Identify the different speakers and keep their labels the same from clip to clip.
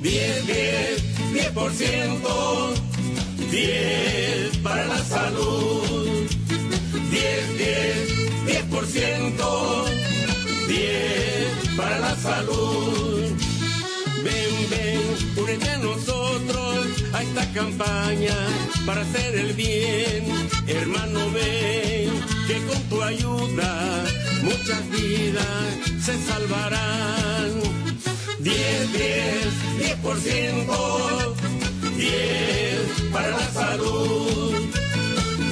Speaker 1: 10, 10%, 10 para la salud. 10%, 10 para la salud. Ven, únete a nosotros a esta campaña para hacer el bien. Hermano, ven, que con tu ayuda muchas vidas se salvarán. 10%, 10 para la salud.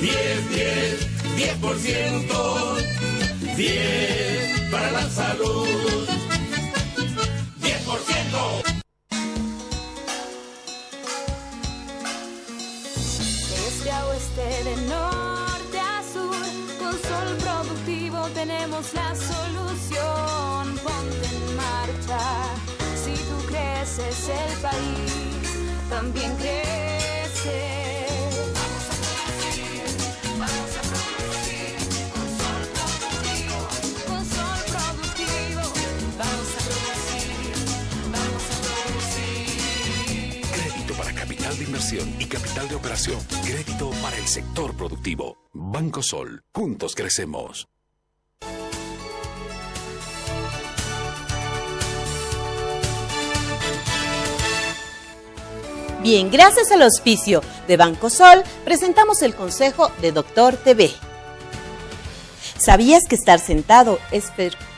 Speaker 1: 10%, 10 para la salud. 10%.
Speaker 2: Desde a oeste, de norte a sur, con Sol Productivo tenemos la solución. Ponte en marcha, si tú creces el país también crece.
Speaker 3: De inversión y capital de operación. Crédito para el sector productivo. Banco Sol. Juntos crecemos.
Speaker 4: Bien, gracias al auspicio de Banco Sol, presentamos el consejo de Dr. TV. ¿Sabías que estar sentado es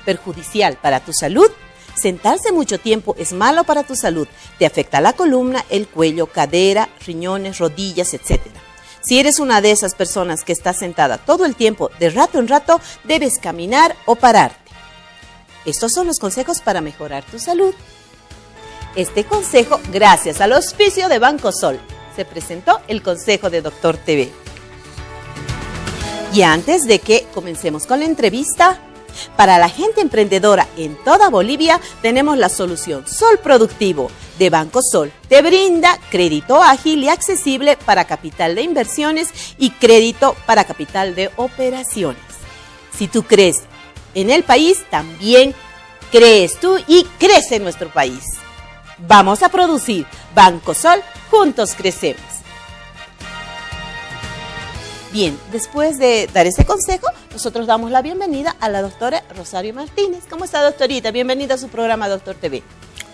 Speaker 4: perjudicial para tu salud? Sentarse mucho tiempo es malo para tu salud. Te afecta la columna, el cuello, cadera, riñones, rodillas, etc. Si eres una de esas personas que está sentada todo el tiempo, de rato en rato, debes caminar o pararte. Estos son los consejos para mejorar tu salud. Este consejo, gracias al auspicio de Banco Sol, se presentó el consejo de Dr. TV. Y antes de que comencemos con la entrevista, para la gente emprendedora en toda Bolivia tenemos la solución Sol Productivo de Banco Sol. Te brinda crédito ágil y accesible para capital de inversiones y crédito para capital de operaciones. Si tú crees en el país, también crees tú y crece nuestro país. Vamos a producir. Banco Sol, juntos crecemos. Bien, después de dar este consejo, nosotros damos la bienvenida a la doctora Rosario Martínez. ¿Cómo está, doctorita? Bienvenida a su programa Doctor TV.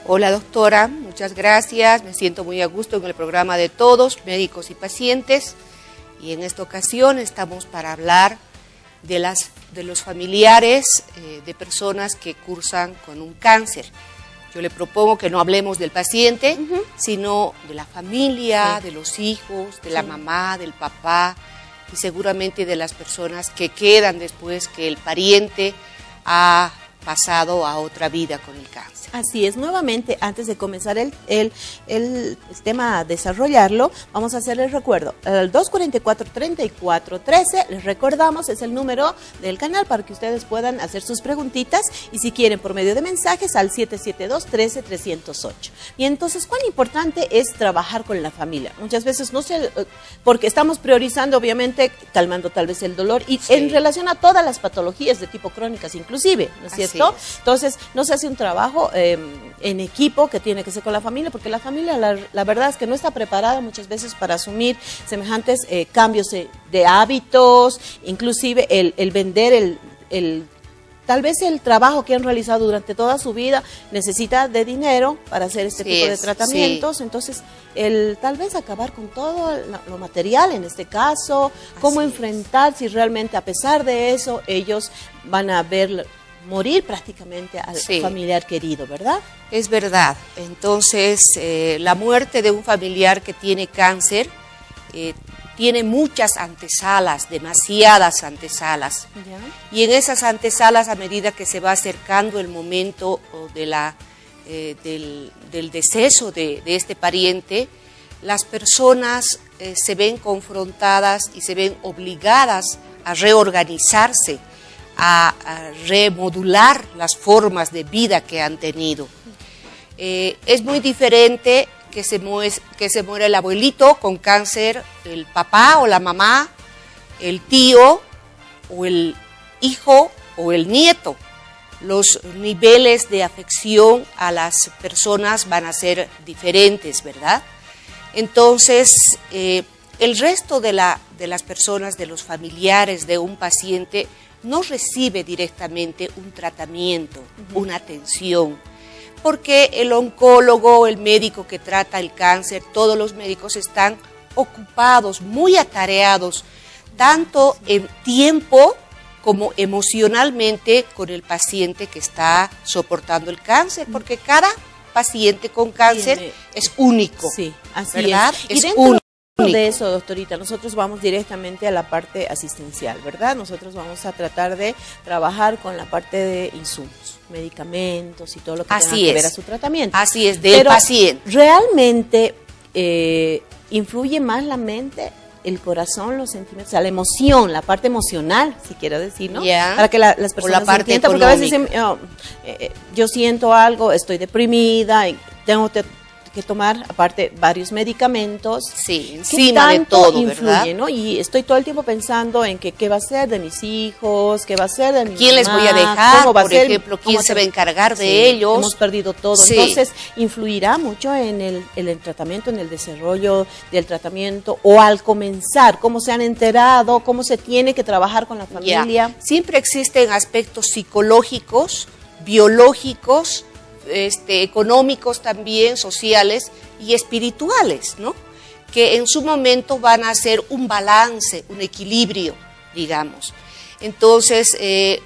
Speaker 5: Hola, doctora, muchas gracias. Me siento muy a gusto en el programa de todos, médicos y pacientes. Y en esta ocasión estamos para hablar de los familiares de personas que cursan con un cáncer. Yo le propongo que no hablemos del paciente, sino de la familia, de los hijos, de la mamá, del papá, y seguramente de las personas que quedan después que el pariente ha pasado a otra vida con el cáncer.
Speaker 4: Así es, nuevamente, antes de comenzar el tema a desarrollarlo, vamos a hacer el recuerdo. El 244-3413, les recordamos, es el número del canal para que ustedes puedan hacer sus preguntitas y si quieren por medio de mensajes al 772-13-308. Y entonces, ¿cuán importante es trabajar con la familia? Muchas veces no sé, porque estamos priorizando, obviamente, calmando tal vez el dolor y en relación a todas las patologías de tipo crónicas inclusive, ¿no es cierto? Entonces, no se hace un trabajo en equipo que tiene que ser con la familia, porque la familia la verdad es que no está preparada muchas veces para asumir semejantes cambios de hábitos, inclusive el vender tal vez el trabajo que han realizado durante toda su vida necesita de dinero para hacer este tipo de tratamientos, entonces tal vez acabar con todo lo material en este caso, cómo enfrentar si realmente a pesar de eso ellos van a ver morir prácticamente al familiar querido, ¿verdad?
Speaker 5: Es verdad. Entonces, la muerte de un familiar que tiene cáncer tiene muchas antesalas, demasiadas antesalas. ¿Ya? Y en esas antesalas, a medida que se va acercando el momento del deceso de este pariente, las personas se ven confrontadas y se ven obligadas a reorganizarse, a remodular las formas de vida que han tenido. Es muy diferente que se muera el abuelito con cáncer, el papá o la mamá, el tío o el hijo o el nieto. los niveles de afección a las personas van a ser diferentes, ¿verdad? Entonces, el resto de las personas, de los familiares de un paciente, no recibe directamente un tratamiento, una atención, porque el oncólogo, el médico que trata el cáncer, todos los médicos están ocupados, muy atareados, tanto en tiempo como emocionalmente con el paciente que está soportando el cáncer, porque cada paciente con cáncer es único,
Speaker 4: sí, así
Speaker 5: ¿verdad?
Speaker 4: Es.
Speaker 5: Es único.
Speaker 4: De eso, doctorita, nosotros vamos directamente a la parte asistencial, ¿verdad? Nosotros vamos a tratar de trabajar con la parte de insumos, medicamentos y todo lo que tenga que ver a su tratamiento.
Speaker 5: Así es, del paciente.
Speaker 4: ¿Realmente influye más la mente, el corazón, los sentimientos, o sea, la emoción, la parte emocional, si quiero decir, ¿no?
Speaker 5: Yeah.
Speaker 4: Para que las personas entiendan, porque a veces dicen, yo siento algo, estoy deprimida, y tengo que tomar, aparte, varios medicamentos.
Speaker 5: Sí, encima de todo,
Speaker 4: influye,
Speaker 5: ¿verdad?
Speaker 4: ¿no? Y estoy todo el tiempo pensando en qué va a ser de mis hijos, qué va a ser de mi
Speaker 5: ¿Quién les voy a dejar? Por ejemplo, ¿quién se va a encargar de ellos?
Speaker 4: Hemos perdido todo.
Speaker 5: Sí.
Speaker 4: Entonces, influirá mucho en el tratamiento, en el desarrollo del tratamiento, o al comenzar, cómo se han enterado, cómo se tiene que trabajar con la familia.
Speaker 5: Yeah. Siempre existen aspectos psicológicos, biológicos, económicos también, sociales y espirituales, ¿no? Que en su momento van a hacer un balance, un equilibrio, digamos. Entonces,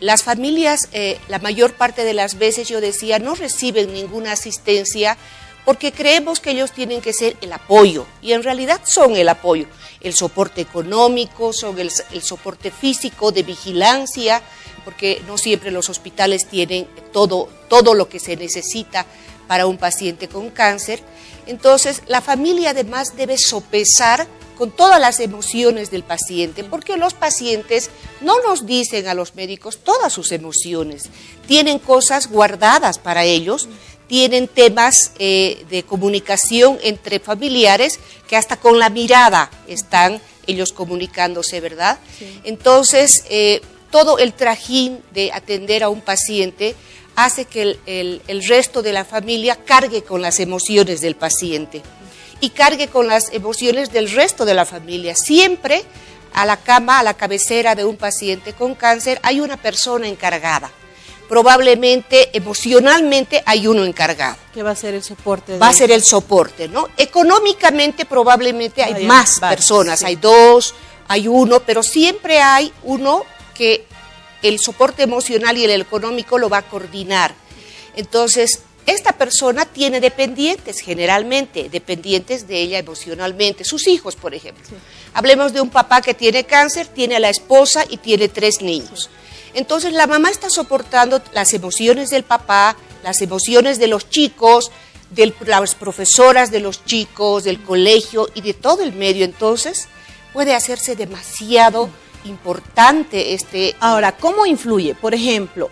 Speaker 5: las familias, la mayor parte de las veces, yo decía, no reciben ninguna asistencia porque creemos que ellos tienen que ser el apoyo, y en realidad son el apoyo, el soporte económico, son el soporte físico, de vigilancia, porque no siempre los hospitales tienen todo lo que se necesita para un paciente con cáncer. Entonces, la familia además debe sopesar con todas las emociones del paciente, porque los pacientes no nos dicen a los médicos todas sus emociones, tienen cosas guardadas para ellos, tienen temas de comunicación entre familiares que hasta con la mirada están ellos comunicándose, ¿verdad? Sí. Entonces, todo el trajín de atender a un paciente hace que el resto de la familia cargue con las emociones del paciente y cargue con las emociones del resto de la familia. Siempre a la cama, a la cabecera de un paciente con cáncer hay una persona encargada. Probablemente, emocionalmente, hay uno encargado.
Speaker 4: ¿Qué va a ser el soporte?
Speaker 5: Va a ser el soporte, ¿no? Económicamente, probablemente hay más personas,
Speaker 4: sí.
Speaker 5: Hay dos, hay uno, pero siempre hay uno que el soporte emocional y el económico lo va a coordinar. Entonces, esta persona tiene dependientes, generalmente, dependientes de ella emocionalmente, sus hijos, por ejemplo. Sí. Hablemos de un papá que tiene cáncer, tiene a la esposa y tiene 3 niños. Entonces, la mamá está soportando las emociones del papá, las emociones de los chicos, de las profesoras de los chicos, del colegio y de todo el medio. Entonces, puede hacerse demasiado importante
Speaker 4: Ahora, ¿cómo influye? Por ejemplo,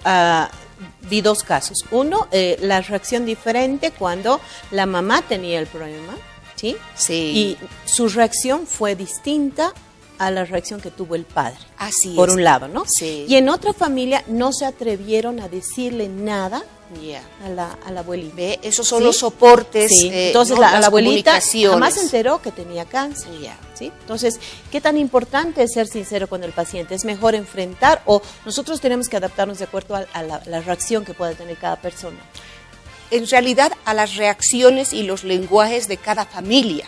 Speaker 4: vi 2 casos. Uno, la reacción diferente cuando la mamá tenía el problema, ¿sí?
Speaker 5: Sí.
Speaker 4: Y su reacción fue distinta a la reacción que tuvo el padre.
Speaker 5: Así
Speaker 4: por
Speaker 5: es.
Speaker 4: un lado, ¿no?
Speaker 5: Sí.
Speaker 4: Y en otra familia no se atrevieron a decirle nada a la abuelita.
Speaker 5: ¿Ve? Esos son los soportes.
Speaker 4: Sí. Entonces,
Speaker 5: ¿no?
Speaker 4: la abuelita jamás
Speaker 5: se
Speaker 4: enteró que tenía cáncer. ¿Sí? Entonces, ¿qué tan importante es ser sincero con el paciente? ¿Es mejor enfrentar o nosotros tenemos que adaptarnos de acuerdo a la reacción que pueda tener cada persona?
Speaker 5: En realidad, a las reacciones y los lenguajes de cada familia,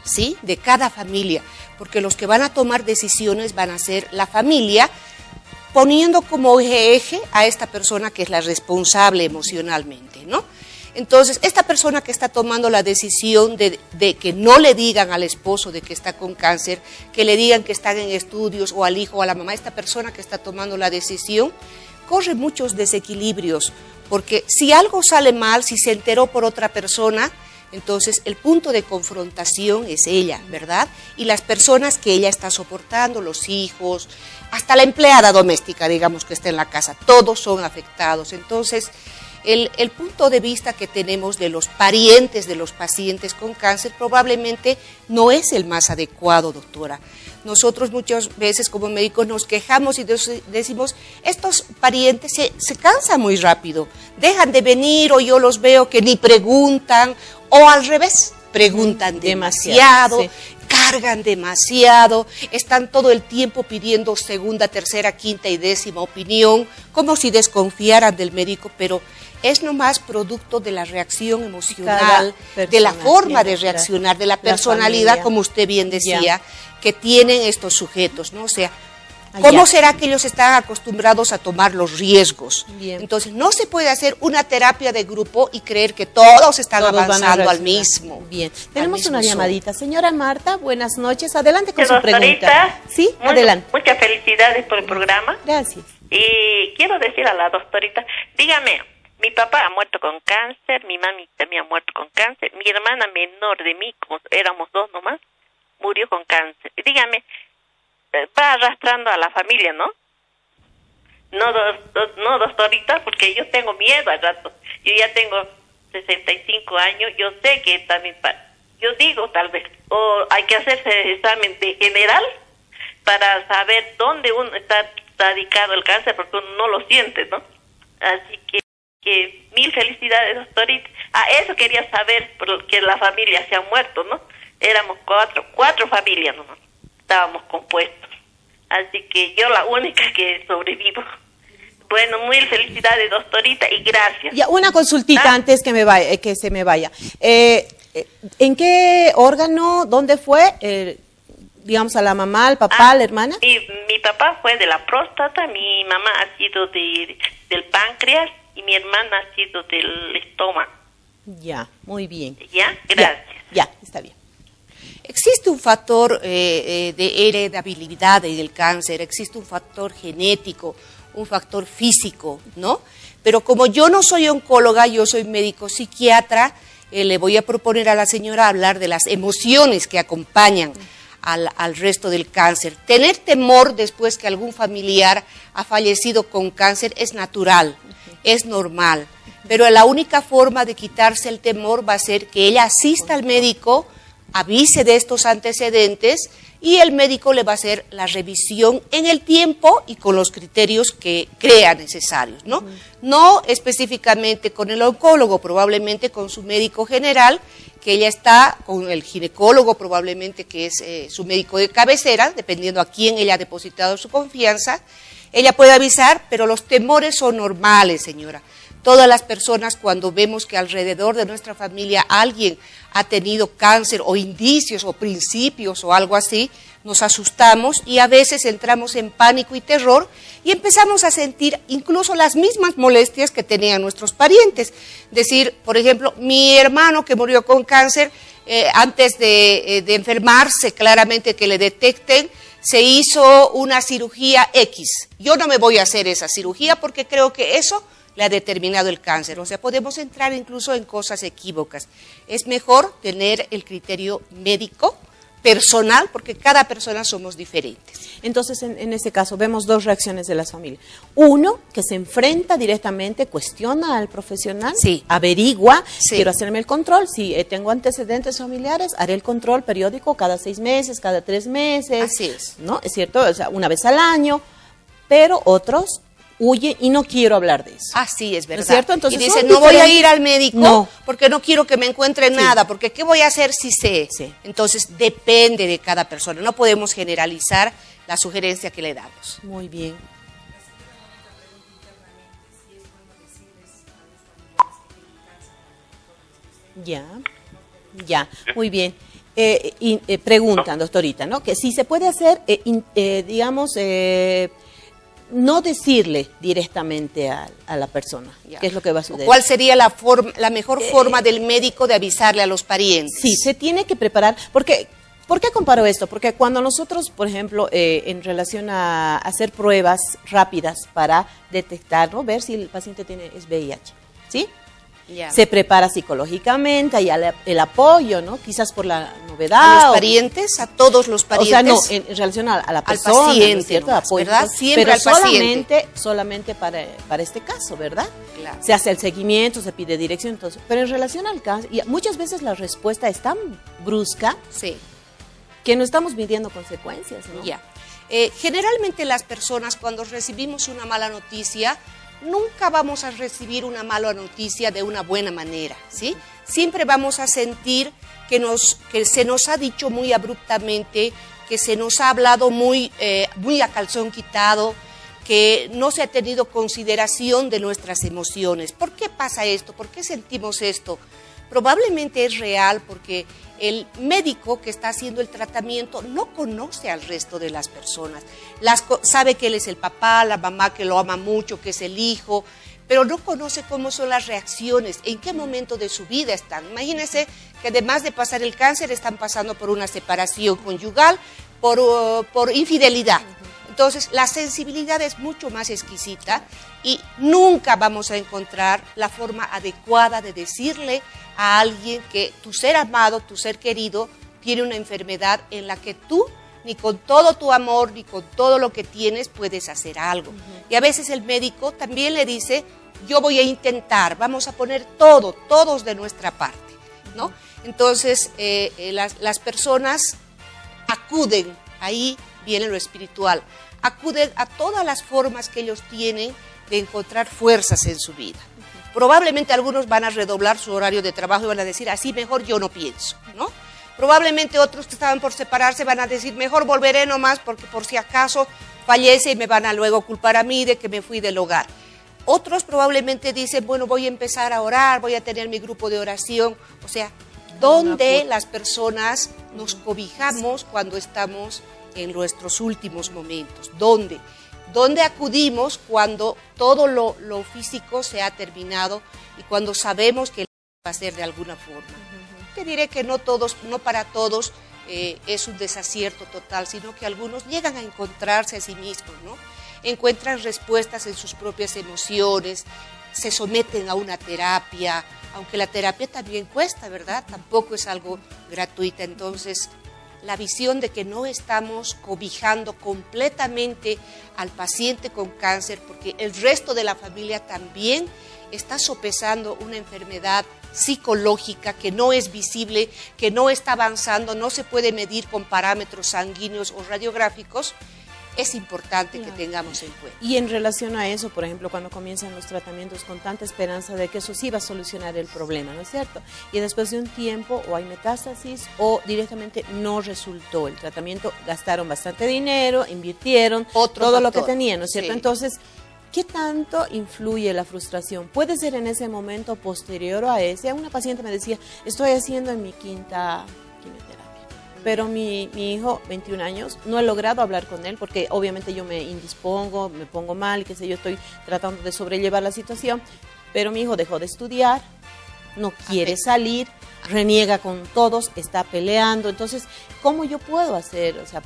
Speaker 5: ¿sí? De cada familia, porque los que van a tomar decisiones van a ser la familia, poniendo como eje a esta persona que es la responsable emocionalmente, ¿no? Entonces, esta persona que está tomando la decisión de que no le digan al esposo de que está con cáncer, que le digan que están en estudios, o al hijo o a la mamá, esta persona que está tomando la decisión, corre muchos desequilibrios, porque si algo sale mal, si se enteró por otra persona, entonces el punto de confrontación es ella, ¿verdad? Y las personas que ella está soportando, los hijos, hasta la empleada doméstica, digamos, que está en la casa, todos son afectados. Entonces, el punto de vista que tenemos de los parientes de los pacientes con cáncer probablemente no es el más adecuado, doctora. Nosotros muchas veces como médicos nos quejamos y decimos, estos parientes se cansan muy rápido, dejan de venir o yo los veo que ni preguntan, o al revés, preguntan demasiado, sí, cargan demasiado, están todo el tiempo pidiendo segunda, tercera, quinta y décima opinión, como si desconfiaran del médico, pero es nomás producto de la reacción emocional, de la forma de reaccionar, de la personalidad, como usted bien decía, que tienen estos sujetos, ¿no? O sea, ¿cómo será que ellos están acostumbrados a tomar los riesgos? Bien. Entonces, no se puede hacer una terapia de grupo y creer que todos están avanzando al mismo.
Speaker 4: Bien, tenemos una llamadita. Señora Marta, buenas noches. Adelante con su pregunta. Sí, adelante.
Speaker 6: Muchas felicidades por el programa.
Speaker 4: Gracias.
Speaker 6: Y quiero decir a la doctorita, dígame, mi papá ha muerto con cáncer, mi mami también ha muerto con cáncer, mi hermana menor de mí, como éramos dos nomás, murió con cáncer. Dígame, va arrastrando a la familia, ¿no? No, doctorita, porque yo tengo miedo al rato. Yo ya tengo 65 años, yo sé que también, yo digo tal vez, o hay que hacerse examen de general para saber dónde uno está radicado el cáncer, porque uno no lo siente, ¿no? Así que mil felicidades, doctorita. Eso quería saber, porque la familia se ha muerto, ¿no? Éramos cuatro familias nomás, estábamos compuestos. Así que yo la única que sobrevivo. Bueno, muy felicidades, doctorita, y gracias.
Speaker 4: Ya, una consultita antes que se me vaya. ¿En qué órgano, dónde fue? Digamos, a la mamá, al papá, a la hermana.
Speaker 6: Mi papá fue de la próstata, mi mamá ha sido del páncreas y mi hermana ha sido del estómago.
Speaker 4: Ya, muy bien.
Speaker 6: Ya, gracias.
Speaker 4: Ya, está bien.
Speaker 5: Existe un factor de heredabilidad del cáncer, existe un factor genético, un factor físico, ¿no? Pero como yo no soy oncóloga, yo soy médico psiquiatra, le voy a proponer a la señora hablar de las emociones que acompañan al resto del cáncer. Tener temor después que algún familiar ha fallecido con cáncer es natural, es normal, pero la única forma de quitarse el temor va a ser que ella asista al médico, avise de estos antecedentes y el médico le va a hacer la revisión en el tiempo y con los criterios que crea necesarios, ¿no? No específicamente con el oncólogo, probablemente con su médico general, que ella está con el ginecólogo, probablemente que es su médico de cabecera, dependiendo a quién ella ha depositado su confianza. Ella puede avisar, pero los temores son normales, señora. Todas las personas, cuando vemos que alrededor de nuestra familia alguien ha tenido cáncer o indicios o principios o algo así, nos asustamos y a veces entramos en pánico y terror y empezamos a sentir incluso las mismas molestias que tenían nuestros parientes. Decir, por ejemplo, mi hermano que murió con cáncer, antes de enfermarse, claramente que le detecten, se hizo una cirugía X. Yo no me voy a hacer esa cirugía porque creo que eso le ha determinado el cáncer. O sea, podemos entrar incluso en cosas equívocas. Es mejor tener el criterio médico, personal, porque cada persona somos diferentes.
Speaker 4: Entonces, en este caso, vemos dos reacciones de las familias. Uno, que se enfrenta directamente, cuestiona al profesional,
Speaker 5: sí,
Speaker 4: averigua, sí, quiero hacerme el control, si tengo antecedentes familiares, haré el control periódico cada 6 meses, cada 3 meses.
Speaker 5: Así es.
Speaker 4: ¿No? Es cierto, o sea, una vez al año, pero otros huye y no quiero hablar de eso.
Speaker 5: Así es, ¿verdad?
Speaker 4: ¿No es cierto? Entonces,
Speaker 5: y dice, no voy a ir al médico porque no quiero que me encuentre
Speaker 4: sí,
Speaker 5: nada, porque ¿qué voy a hacer si sé?
Speaker 4: Sí.
Speaker 5: Entonces, depende de cada persona. No podemos generalizar la sugerencia que le damos.
Speaker 4: Muy bien. Ya, muy bien. Preguntan, doctorita, ¿no? Que si se puede hacer, digamos, no decirle directamente a la persona qué es lo que va a suceder.
Speaker 5: ¿Cuál sería la mejor forma del médico de avisarle a los parientes?
Speaker 4: Sí, se tiene que preparar, porque ¿por qué comparo esto? Porque cuando nosotros, por ejemplo, en relación a hacer pruebas rápidas para detectar, ¿no? Ver si el paciente es VIH, ¿sí?
Speaker 5: Ya.
Speaker 4: Se prepara psicológicamente, hay el apoyo, ¿no? Quizás por la novedad.
Speaker 5: A los parientes, a todos los parientes.
Speaker 4: O sea, no, en relación a la persona,
Speaker 5: paciente,
Speaker 4: ¿no es cierto?
Speaker 5: nomás,
Speaker 4: Apoyo,
Speaker 5: ¿verdad?
Speaker 4: ¿no?
Speaker 5: Siempre
Speaker 4: pero
Speaker 5: al paciente.
Speaker 4: solamente para este caso, ¿verdad?
Speaker 5: Claro.
Speaker 4: Se hace el seguimiento, se pide dirección, entonces, pero en relación al caso, y muchas veces la respuesta es tan brusca
Speaker 5: Sí.
Speaker 4: que no estamos midiendo consecuencias, ¿no?
Speaker 5: Ya. Generalmente las personas cuando recibimos una mala noticia, nunca vamos a recibir una mala noticia de una buena manera, ¿sí? Siempre vamos a sentir que se nos ha dicho muy abruptamente, que se nos ha hablado muy a calzón quitado, que no se ha tenido consideración de nuestras emociones. ¿Por qué pasa esto? ¿Por qué sentimos esto? Probablemente es real porque el médico que está haciendo el tratamiento no conoce al resto de las personas. Sabe que él es el papá, la mamá que lo ama mucho, que es el hijo, pero no conoce cómo son las reacciones, en qué momento de su vida están. Imagínense que además de pasar el cáncer, están pasando por una separación conyugal, por infidelidad. Entonces, la sensibilidad es mucho más exquisita y nunca vamos a encontrar la forma adecuada de decirle a alguien que tu ser amado, tu ser querido, tiene una enfermedad en la que tú, ni con todo tu amor, ni con todo lo que tienes, puedes hacer algo. Y a veces el médico también le dice, yo voy a intentar, vamos a poner todos de nuestra parte, ¿no? Entonces, las personas acuden, ahí viene lo espiritual, acuden a todas las formas que ellos tienen de encontrar fuerzas en su vida. Probablemente algunos van a redoblar su horario de trabajo y van a decir, así mejor yo no pienso, ¿no? Probablemente otros que estaban por separarse van a decir, mejor volveré nomás porque por si acaso fallece y me van a luego culpar a mí de que me fui del hogar. Otros probablemente dicen, bueno, voy a empezar a orar, voy a tener mi grupo de oración. O sea, ¿dónde las personas nos cobijamos cuando estamos en nuestros últimos momentos? ¿Dónde? ¿Dónde acudimos cuando todo lo físico se ha terminado y cuando sabemos que va a ser de alguna forma? Te diré que no para todos es un desacierto total, sino que algunos llegan a encontrarse a sí mismos, ¿no? Encuentran respuestas en sus propias emociones, se someten a una terapia, aunque la terapia también cuesta, ¿verdad? Tampoco es algo gratuita. Entonces, la visión de que no estamos cobijando completamente al paciente con cáncer, porque el resto de la familia también está sopesando una enfermedad psicológica que no es visible, que no está avanzando, no se puede medir con parámetros sanguíneos o radiográficos, es importante que tengamos en cuenta.
Speaker 4: Y en relación a eso, por ejemplo, cuando comienzan los tratamientos con tanta esperanza de que eso sí va a solucionar el problema, ¿no es cierto? Y después de un tiempo o hay metástasis o directamente no resultó el tratamiento, gastaron bastante dinero, invirtieron todo lo que tenían, ¿no es cierto?
Speaker 5: Sí.
Speaker 4: Entonces, ¿qué tanto influye la frustración? Puede ser en ese momento posterior a ese. Una paciente me decía, estoy haciendo en mi quinta quimioterapia, pero mi hijo, 21 años, no he logrado hablar con él porque obviamente yo me indispongo, me pongo mal, qué sé yo, estoy tratando de sobrellevar la situación, pero mi hijo dejó de estudiar, no quiere salir, reniega con todos, está peleando. Entonces, ¿cómo yo puedo hacer? O sea,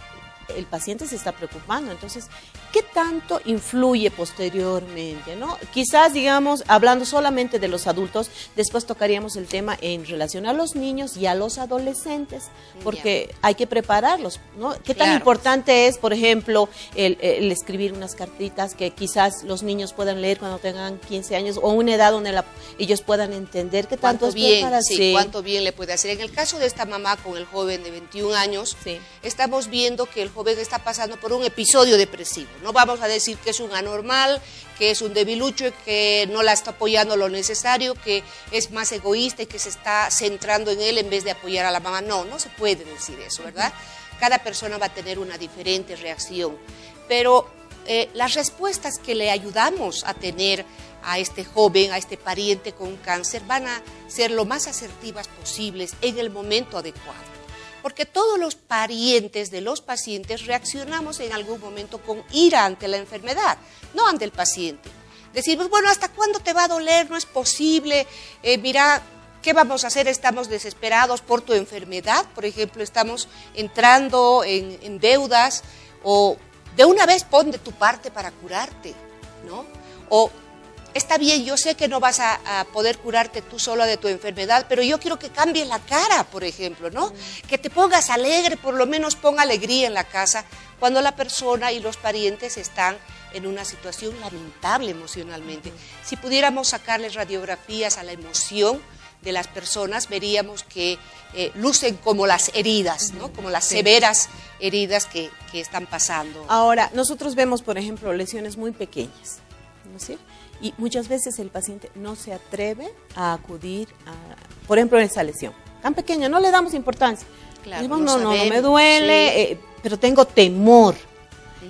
Speaker 4: el paciente se está preocupando. Entonces, ¿qué tanto influye posteriormente, ¿no? Quizás, digamos, hablando solamente de los adultos, después tocaríamos el tema en relación a los niños y a los adolescentes, porque hay que prepararlos, ¿no? ¿Qué tan importante es, por ejemplo, el escribir unas cartitas que quizás los niños puedan leer cuando tengan 15 años o una edad donde ellos puedan entender qué tanto es preparación?
Speaker 5: Sí, cuánto bien le puede hacer. En el caso de esta mamá con el joven de 21 años, estamos viendo que el joven está pasando por un episodio depresivo. No vamos a decir que es un anormal, que es un debilucho, que no la está apoyando lo necesario, que es más egoísta y que se está centrando en él en vez de apoyar a la mamá. No, no se puede decir eso, ¿verdad? Cada persona va a tener una diferente reacción. Pero las respuestas que le ayudamos a tener a este joven, a este pariente con cáncer, van a ser lo más asertivas posibles en el momento adecuado. Porque todos los parientes de los pacientes reaccionamos en algún momento con ira ante la enfermedad, no ante el paciente. Decimos, bueno, ¿hasta cuándo te va a doler? No es posible, mira, ¿qué vamos a hacer? Estamos desesperados por tu enfermedad, por ejemplo, estamos entrando en deudas, o de una vez pon de tu parte para curarte, ¿no? O está bien, yo sé que no vas a poder curarte tú sola de tu enfermedad, pero yo quiero que cambies la cara, por ejemplo, ¿no? Que te pongas alegre, por lo menos ponga alegría en la casa cuando la persona y los parientes están en una situación lamentable emocionalmente. Si pudiéramos sacarles radiografías a la emoción de las personas, veríamos que lucen como las heridas, ¿no? Como las severas heridas que están pasando.
Speaker 4: Ahora, nosotros vemos, por ejemplo, lesiones muy pequeñas, ¿no es cierto? Y muchas veces el paciente no se atreve a acudir a, por ejemplo, esa lesión tan pequeña, no le damos importancia.
Speaker 5: Claro,
Speaker 4: Decimos, no me duele, pero tengo temor.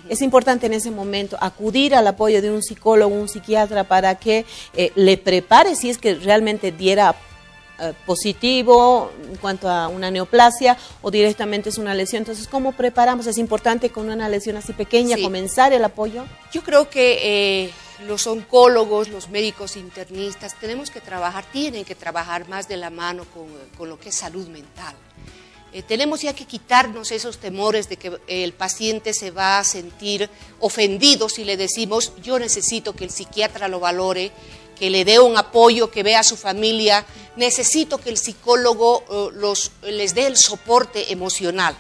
Speaker 4: Es importante en ese momento acudir al apoyo de un psicólogo, un psiquiatra, para que le prepare si es que realmente diera positivo en cuanto a una neoplasia o directamente es una lesión. Entonces, ¿cómo preparamos? Es importante con una lesión así pequeña comenzar el apoyo.
Speaker 5: Yo creo que los oncólogos, los médicos internistas, tienen que trabajar más de la mano con lo que es salud mental. Tenemos ya que quitarnos esos temores de que el paciente se va a sentir ofendido si le decimos, yo necesito que el psiquiatra lo valore, que le dé un apoyo, que vea a su familia, necesito que el psicólogo les dé el soporte emocional.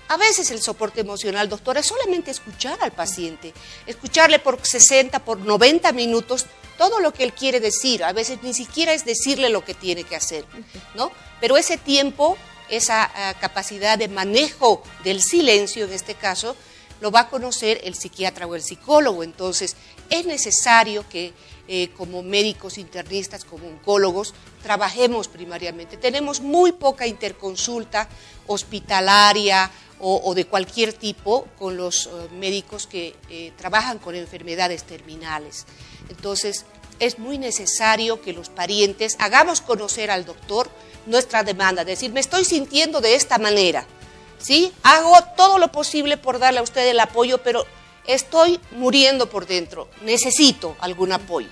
Speaker 5: A veces el soporte emocional, doctora, es solamente escuchar al paciente, escucharle por 60, por 90 minutos todo lo que él quiere decir. A veces ni siquiera es decirle lo que tiene que hacer, ¿no? Pero ese tiempo, esa capacidad de manejo del silencio, en este caso, lo va a conocer el psiquiatra o el psicólogo. Entonces, es necesario que como médicos internistas, como oncólogos, trabajemos primariamente. Tenemos muy poca interconsulta hospitalaria o de cualquier tipo con los médicos que trabajan con enfermedades terminales. Entonces, es muy necesario que los parientes hagamos conocer al doctor nuestra demanda, decir, me estoy sintiendo de esta manera, ¿sí? Hago todo lo posible por darle a usted el apoyo, pero estoy muriendo por dentro, necesito algún apoyo.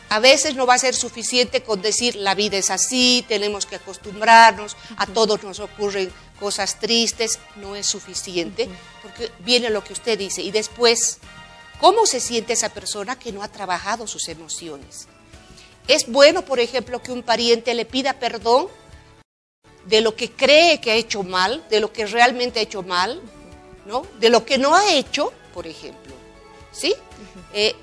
Speaker 5: A veces no va a ser suficiente con decir, la vida es así, tenemos que acostumbrarnos, a todos nos ocurren cosas tristes, no es suficiente, porque viene lo que usted dice, y después, ¿cómo se siente esa persona que no ha trabajado sus emociones? Es bueno, por ejemplo, que un pariente le pida perdón de lo que cree que ha hecho mal, de lo que realmente ha hecho mal, ¿no? De lo que no ha hecho, por ejemplo, ¿sí?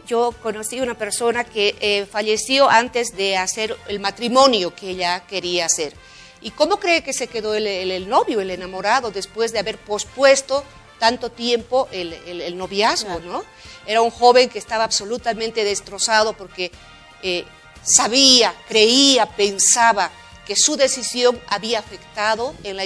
Speaker 5: Yo conocí una persona que falleció antes de hacer el matrimonio que ella quería hacer. ¿Y cómo cree que se quedó el novio, el enamorado, después de haber pospuesto tanto tiempo el noviazgo, ¿no? Era un joven que estaba absolutamente destrozado porque sabía, creía, pensaba que su decisión había afectado en la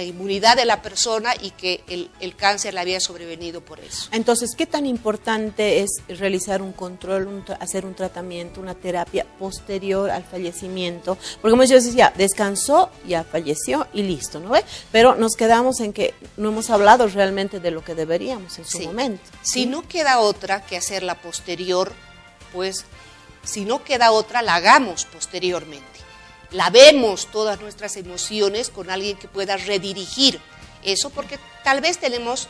Speaker 5: inmunidad de la persona y que el cáncer le había sobrevenido por eso.
Speaker 4: Entonces, ¿qué tan importante es realizar un control, hacer un tratamiento, una terapia posterior al fallecimiento? Porque como yo decía, descansó, ya falleció y listo, ¿no ve? Pero nos quedamos en que no hemos hablado realmente de lo que deberíamos en su momento.
Speaker 5: Si no queda otra que hacerla posterior, pues si no queda otra, la hagamos posteriormente. Lavemos todas nuestras emociones con alguien que pueda redirigir eso, porque tal vez tenemos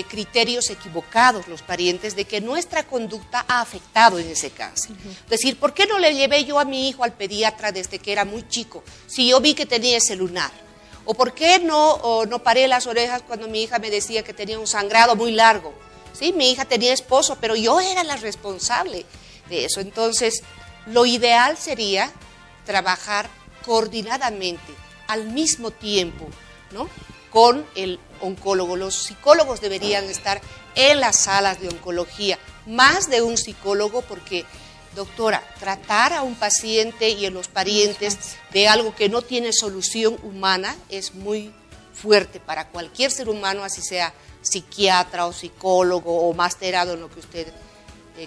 Speaker 5: criterios equivocados los parientes de que nuestra conducta ha afectado en ese cáncer. Es decir, ¿por qué no le llevé yo a mi hijo al pediatra desde que era muy chico si yo vi que tenía ese lunar? ¿O por qué no paré las orejas cuando mi hija me decía que tenía un sangrado muy largo? Sí, mi hija tenía esposo, pero yo era la responsable de eso. Entonces, lo ideal sería trabajar coordinadamente, al mismo tiempo, ¿no?, con el oncólogo. Los psicólogos deberían estar en las salas de oncología, más de un psicólogo, porque, doctora, tratar a un paciente y a los parientes de algo que no tiene solución humana es muy fuerte para cualquier ser humano, así sea psiquiatra o psicólogo o masterado en lo que usted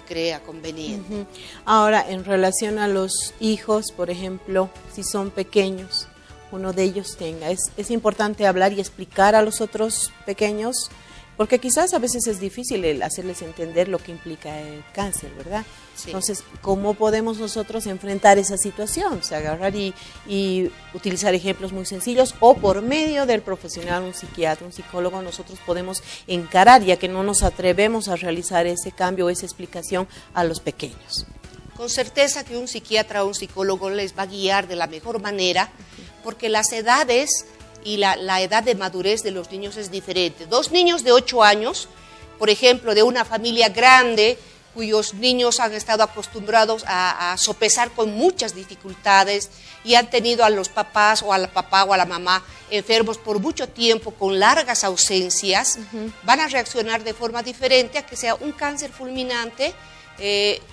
Speaker 5: crea conveniente.
Speaker 4: Ahora, en relación a los hijos, por ejemplo, si son pequeños, uno de ellos tenga, es importante hablar y explicar a los otros pequeños, porque quizás a veces es difícil hacerles entender lo que implica el cáncer, ¿verdad? Sí. Entonces, ¿cómo podemos nosotros enfrentar esa situación? O sea, agarrar y utilizar ejemplos muy sencillos, o por medio del profesional, un psiquiatra, un psicólogo, nosotros podemos encarar, ya que no nos atrevemos a realizar ese cambio, esa explicación a los pequeños.
Speaker 5: con certeza que un psiquiatra o un psicólogo les va a guiar de la mejor manera, porque las edades y la edad de madurez de los niños es diferente. 2 niños de 8 años, por ejemplo, de una familia grande, cuyos niños han estado acostumbrados a sopesar con muchas dificultades y han tenido a los papás o al papá o a la mamá enfermos por mucho tiempo con largas ausencias, van a reaccionar de forma diferente a que sea un cáncer fulminante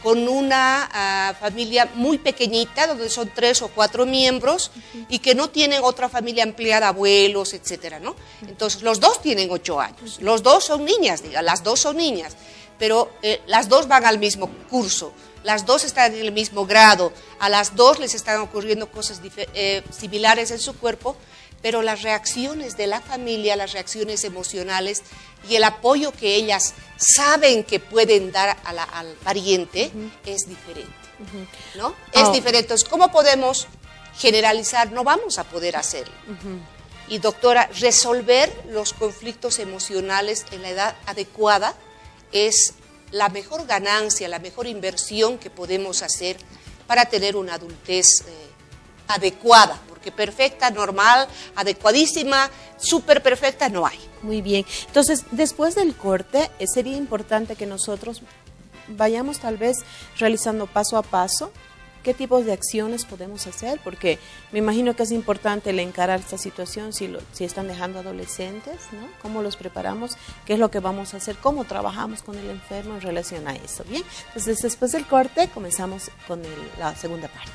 Speaker 5: con una familia muy pequeñita, donde son 3 o 4 miembros y que no tienen otra familia ampliada, abuelos, etcétera, ¿no? Entonces, los 2 tienen 8 años, los 2 son niñas, las 2 son niñas, pero las 2 van al mismo curso, las 2 están en el mismo grado, a las 2 les están ocurriendo cosas similares en su cuerpo, pero las reacciones de la familia, las reacciones emocionales y el apoyo que ellas saben que pueden dar al pariente es diferente, ¿no? Es diferente. Entonces, ¿cómo podemos generalizar? No vamos a poder hacerlo. Y doctora, resolver los conflictos emocionales en la edad adecuada es la mejor ganancia, la mejor inversión que podemos hacer para tener una adultez adecuada, porque perfecta, normal, adecuadísima, súper perfecta no hay.
Speaker 4: Muy bien. Entonces, después del corte, sería importante que nosotros vayamos tal vez realizando paso a paso qué tipos de acciones podemos hacer, porque me imagino que es importante el encarar esta situación si están dejando adolescentes, ¿no? ¿Cómo los preparamos? ¿Qué es lo que vamos a hacer? ¿Cómo trabajamos con el enfermo en relación a eso? Bien, entonces después del corte comenzamos con la segunda parte.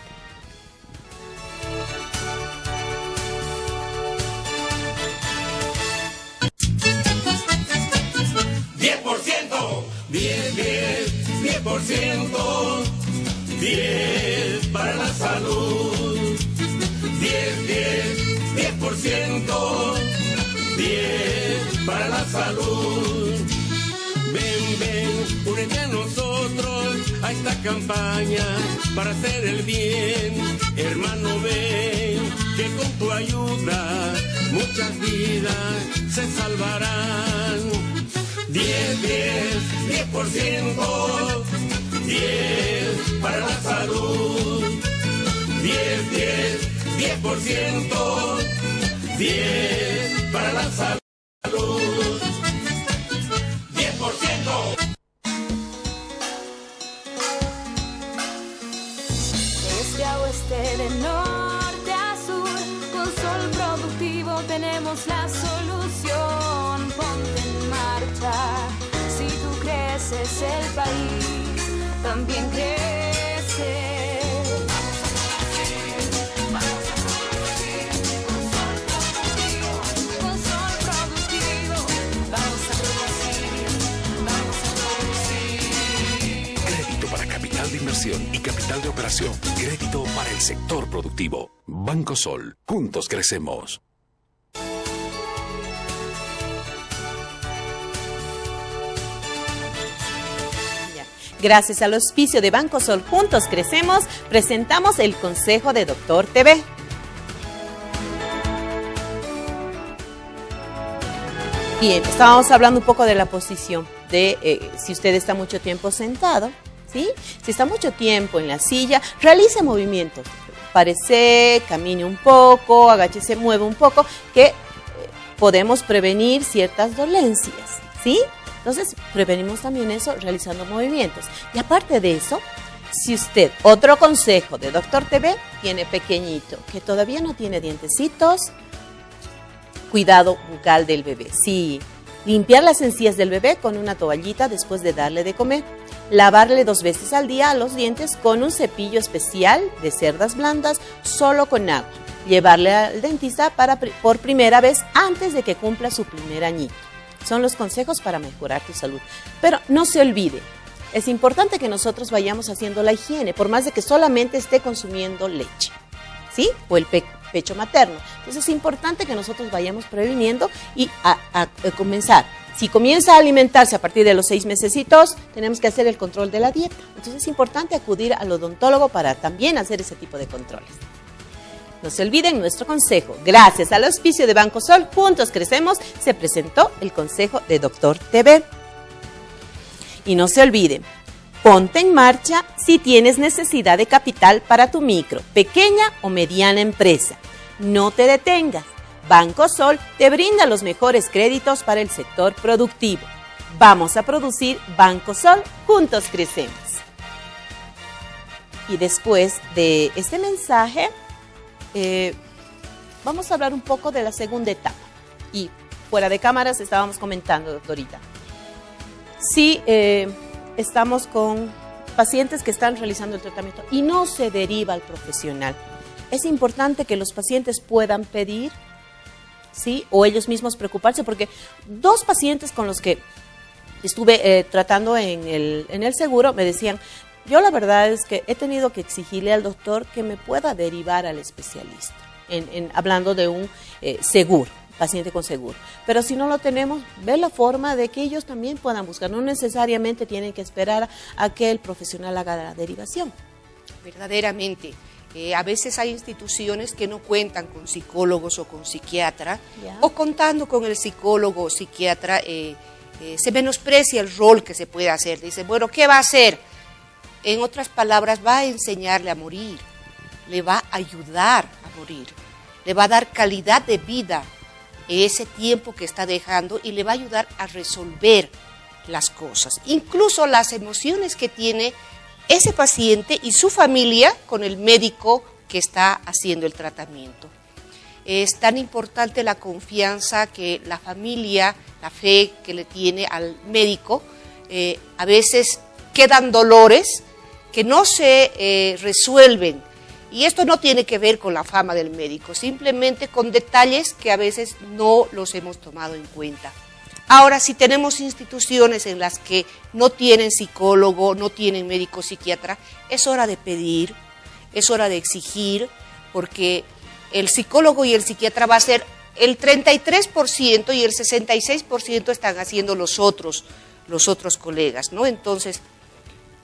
Speaker 1: ¡10%! 10 para la salud. 10%. 10 para la salud. Ven, únete a nosotros a esta campaña para hacer el bien. Hermano, ven, que con tu ayuda muchas vidas se salvarán. 10%. 10 para la salud. 10%. 10 para la salud. 10%.
Speaker 2: Desde a oeste, de norte a sur, con Sol Productivo tenemos la solución. Ponte en marcha, si tú creces el país también crece. Con Sol Productivo vamos a producir.
Speaker 3: Crédito para capital de inversión y capital de operación. Crédito para el sector productivo. Banco Sol. Juntos crecemos.
Speaker 4: Gracias al auspicio de Banco Sol Juntos Crecemos, presentamos el consejo de Doctor TV. Bien, estábamos hablando un poco de la posición, de si usted está mucho tiempo sentado, ¿sí? Si está mucho tiempo en la silla, realice movimientos. Párese, camine un poco, agáchese, mueva un poco, que podemos prevenir ciertas dolencias, ¿sí? Entonces, prevenimos también eso realizando movimientos. Y aparte de eso, si usted, otro consejo de Doctor TV, tiene pequeñito, que todavía no tiene dientecitos, cuidado bucal del bebé. Sí, limpiar las encías del bebé con una toallita después de darle de comer. Lavarle 2 veces al día los dientes con un cepillo especial de cerdas blandas, solo con agua. Llevarle al dentista por primera vez antes de que cumpla su primer añito. Son los consejos para mejorar tu salud. Pero no se olvide, es importante que nosotros vayamos haciendo la higiene, por más de que solamente esté consumiendo leche, ¿sí? O el pecho materno. Entonces es importante que nosotros vayamos previniendo y a comenzar. Si comienza a alimentarse a partir de los 6 mesecitos, tenemos que hacer el control de la dieta. Entonces es importante acudir al odontólogo para también hacer ese tipo de controles. No se olviden nuestro consejo. Gracias al auspicio de Banco Sol, Juntos Crecemos, se presentó el consejo de Doctor TV. Y no se olviden, ponte en marcha si si tienes necesidad de capital para tu micro, pequeña o mediana empresa. No te detengas. Banco Sol te brinda los mejores créditos para el sector productivo. Vamos a producir Banco Sol, juntos crecemos. Y después de este mensaje, vamos a hablar un poco de la segunda etapa. Y fuera de cámaras estábamos comentando, doctorita. Sí, estamos con pacientes que están realizando el tratamiento y no se deriva al profesional. Es importante que los pacientes puedan pedir, ¿sí? O ellos mismos preocuparse, porque 2 pacientes con los que estuve tratando en el seguro me decían, yo la verdad es que he tenido que exigirle al doctor que me pueda derivar al especialista, hablando de un seguro, paciente con seguro. Pero si no lo tenemos, ver la forma de que ellos también puedan buscar. No necesariamente tienen que esperar a que el profesional haga la derivación.
Speaker 5: Verdaderamente. A veces hay instituciones que no cuentan con psicólogos o con psiquiatra, o contando con el psicólogo o psiquiatra, se menosprecia el rol que se puede hacer. Dice, bueno, ¿qué va a hacer? En otras palabras, va a enseñarle a morir, le va a ayudar a morir, le va a dar calidad de vida en ese tiempo que está dejando y le va a ayudar a resolver las cosas, incluso las emociones que tiene ese paciente y su familia con el médico que está haciendo el tratamiento. Es tan importante la confianza que la familia, la fe que le tiene al médico. A veces quedan dolores que no se resuelven. Y esto no tiene que ver con la fama del médico, simplemente con detalles que a veces no los hemos tomado en cuenta. Ahora, si tenemos instituciones en las que no tienen psicólogo, no tienen médico psiquiatra, es hora de pedir, es hora de exigir, porque el psicólogo y el psiquiatra va a ser el 33% y el 66% están haciendo los otros colegas, ¿no? Entonces,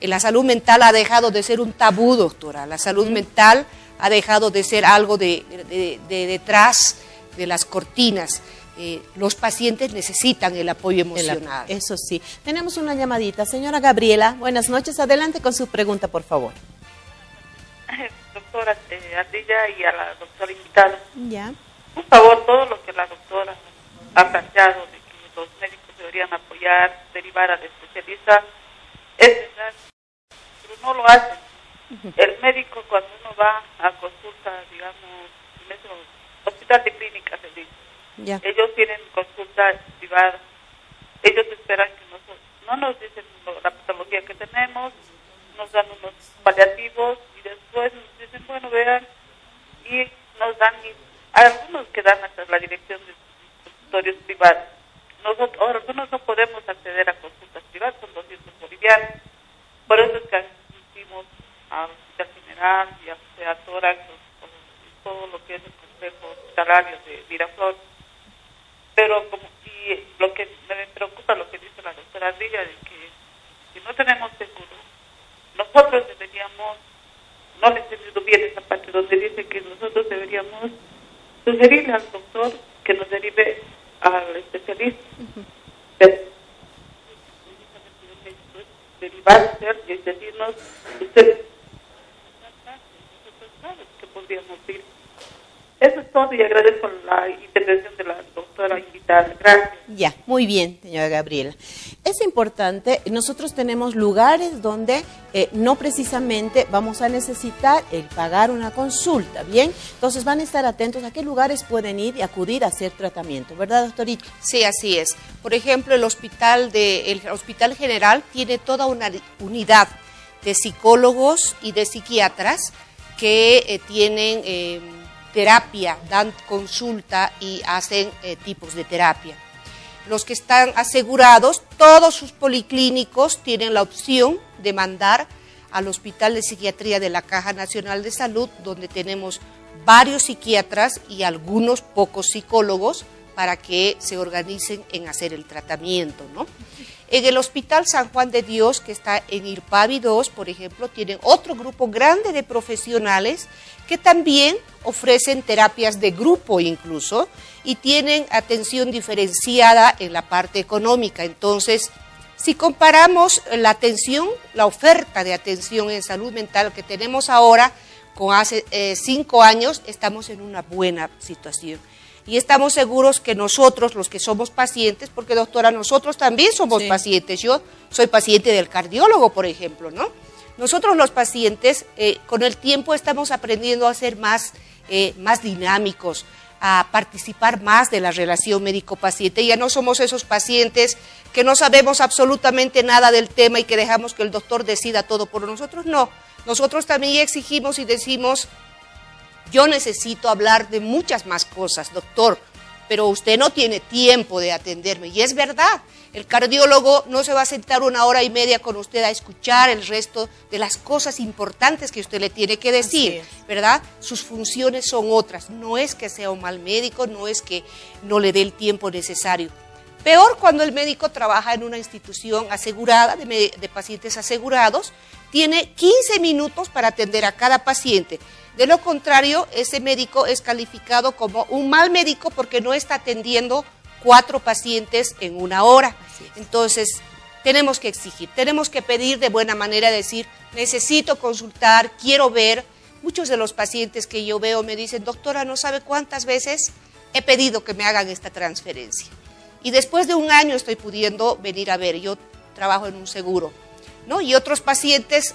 Speaker 5: la salud mental ha dejado de ser un tabú, doctora. La salud mental ha dejado de ser algo de detrás de las cortinas. Los pacientes necesitan el apoyo emocional.
Speaker 4: Eso sí. Tenemos una llamadita. Señora Gabriela, buenas noches. Adelante con su pregunta, por favor.
Speaker 7: Doctora Ardilla y a la doctora invitada.
Speaker 4: Ya.
Speaker 7: Por favor, todo lo que la doctora ha planteado de que los médicos deberían apoyar, derivar al especialista, es verdad, pero no lo hacen. El médico, cuando uno va a consulta, digamos, en ese hospital de clínicas,
Speaker 4: ya,
Speaker 7: ellos tienen consulta privada. Ellos esperan que nosotros no nos dicen la patología que tenemos, nos dan unos paliativos y después nos dicen, bueno, vean, y nos dan, algunos que dan hasta la dirección de consultorios privados. Nosotros, algunos no podemos acceder a consultas privadas, son 200 bolivianos. Por eso es que asistimos al Hospital General y a Tórax, todo lo que es el complejo hospitalario de Miraflores. Pero y lo que me preocupa, lo que dice la doctora Ardilla, de que si no tenemos seguro, nosotros deberíamos, no le he entendido bien esa parte donde dice que nosotros deberíamos sugerirle al doctor que nos derive al especialista. Derivar y decirnos, usted, que podríamos ir. Eso es todo y agradezco la intervención de la doctora invitada. Gracias.
Speaker 4: Ya, muy bien, señora Gabriela. Es importante, nosotros tenemos lugares donde no precisamente vamos a necesitar el pagar una consulta, ¿bien? Entonces van a estar atentos a qué lugares pueden ir y acudir a hacer tratamiento, ¿verdad, doctorita?
Speaker 5: Sí, así es. Por ejemplo, el Hospital General tiene toda una unidad de psicólogos y de psiquiatras que tienen terapia, dan consulta y hacen tipos de terapia. Los que están asegurados, todos sus policlínicos tienen la opción de mandar al Hospital de Psiquiatría de la Caja Nacional de Salud, donde tenemos varios psiquiatras y algunos pocos psicólogos para que se organicen en hacer el tratamiento, ¿no? En el Hospital San Juan de Dios, que está en Irpavi 2, por ejemplo, tienen otro grupo grande de profesionales que también ofrecen terapias de grupo incluso y tienen atención diferenciada en la parte económica. Entonces, Si comparamos la atención, la oferta de atención en salud mental que tenemos ahora con hace 5 años, estamos en una buena situación. Y estamos seguros que nosotros, los que somos pacientes, porque doctora, nosotros también somos pacientes, yo soy paciente del cardiólogo, por ejemplo, ¿no? Nosotros los pacientes, con el tiempo estamos aprendiendo a ser más dinámicos, a participar más de la relación médico-paciente. Ya no somos esos pacientes que no sabemos absolutamente nada del tema y que dejamos que el doctor decida todo por nosotros, no. Nosotros también exigimos y decimos, yo necesito hablar de muchas más cosas, doctor, pero usted no tiene tiempo de atenderme. Y es verdad, el cardiólogo no se va a sentar 1 hora y media con usted a escuchar el resto de las cosas importantes que usted le tiene que decir, ¿verdad? Sus funciones son otras. No es que sea un mal médico, no es que no le dé el tiempo necesario. Peor cuando el médico trabaja en una institución asegurada, de pacientes asegurados, tiene 15 minutos para atender a cada paciente. De lo contrario, ese médico es calificado como un mal médico porque no está atendiendo 4 pacientes en 1 hora. Entonces, tenemos que exigir, tenemos que pedir de buena manera, decir, necesito consultar, quiero ver. Muchos de los pacientes que yo veo me dicen, doctora, no sabe cuántas veces he pedido que me hagan esta transferencia. Y después de 1 año estoy pudiendo venir a ver, yo trabajo en un seguro, ¿no? Y otros pacientes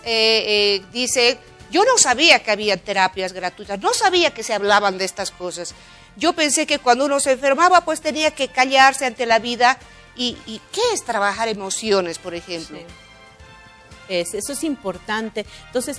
Speaker 5: dicen, yo no sabía que había terapias gratuitas, no sabía que se hablaban de estas cosas. Yo pensé que cuando uno se enfermaba, pues tenía que callarse ante la vida. ¿Y qué es trabajar emociones, por ejemplo?
Speaker 4: Sí. Eso es importante. Entonces,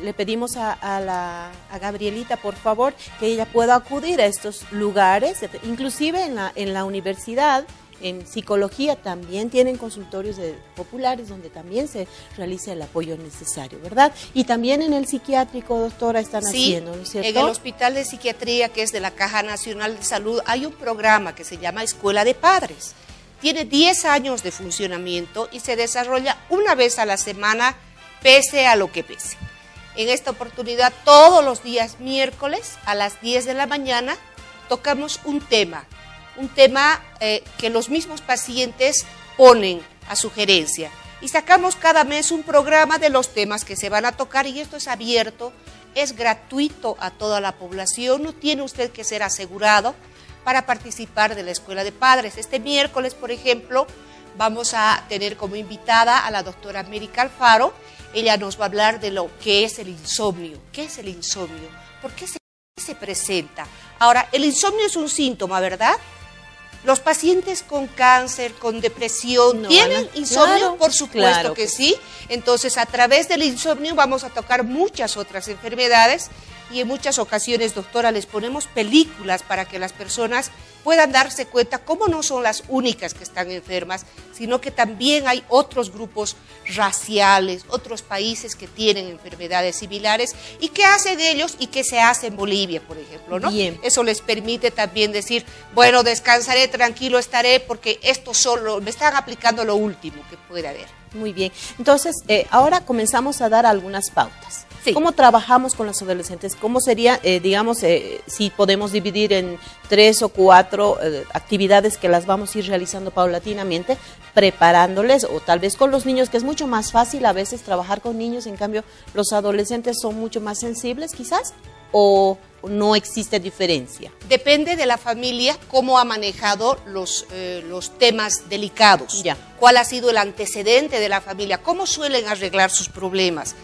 Speaker 4: le pedimos a Gabrielita, por favor, que ella pueda acudir a estos lugares, inclusive en la universidad. En psicología también tienen consultorios populares donde también se realiza el apoyo necesario, ¿verdad? Y también en el psiquiátrico, doctora, están haciendo, ¿no es cierto?
Speaker 5: En el Hospital de Psiquiatría, que es de la Caja Nacional de Salud, hay un programa que se llama Escuela de Padres. Tiene 10 años de funcionamiento y se desarrolla 1 vez a la semana, pese a lo que pese. En esta oportunidad, todos los días miércoles a las 10 de la mañana, tocamos un tema que los mismos pacientes ponen a sugerencia. Y sacamos cada mes un programa de los temas que se van a tocar y esto es abierto, es gratuito a toda la población, no tiene usted que ser asegurado para participar de la Escuela de Padres. Este miércoles, por ejemplo, vamos a tener como invitada a la doctora América Alfaro. Ella nos va a hablar de lo que es el insomnio. ¿Qué es el insomnio? ¿Por qué se presenta? Ahora, el insomnio es un síntoma, ¿verdad? Los pacientes con cáncer, con depresión, ¿tienen insomnio? Claro, por supuesto que sí. Entonces, a través del insomnio vamos a tocar muchas otras enfermedades y en muchas ocasiones, doctora, les ponemos películas para que las personas puedan darse cuenta cómo no son las únicas que están enfermas, sino que también hay otros grupos raciales, otros países que tienen enfermedades similares y qué hacen ellos y qué se hace en Bolivia, por ejemplo, ¿no?
Speaker 4: Bien.
Speaker 5: Eso les permite también decir, bueno, descansaré, tranquilo estaré, porque esto solo me están aplicando lo último que puede haber.
Speaker 4: Muy bien. Entonces, ahora comenzamos a dar algunas pautas.
Speaker 5: Sí.
Speaker 4: ¿Cómo trabajamos con los adolescentes? ¿Cómo sería, digamos, si podemos dividir en 3 o 4 actividades que las vamos a ir realizando paulatinamente, preparándoles, o tal vez con los niños, que es mucho más fácil a veces trabajar con niños, en cambio los adolescentes son mucho más sensibles quizás, o no existe diferencia?
Speaker 5: Depende de la familia cómo ha manejado los temas delicados.
Speaker 4: Ya.
Speaker 5: ¿Cuál ha sido el antecedente de la familia? ¿Cómo suelen arreglar sus problemas?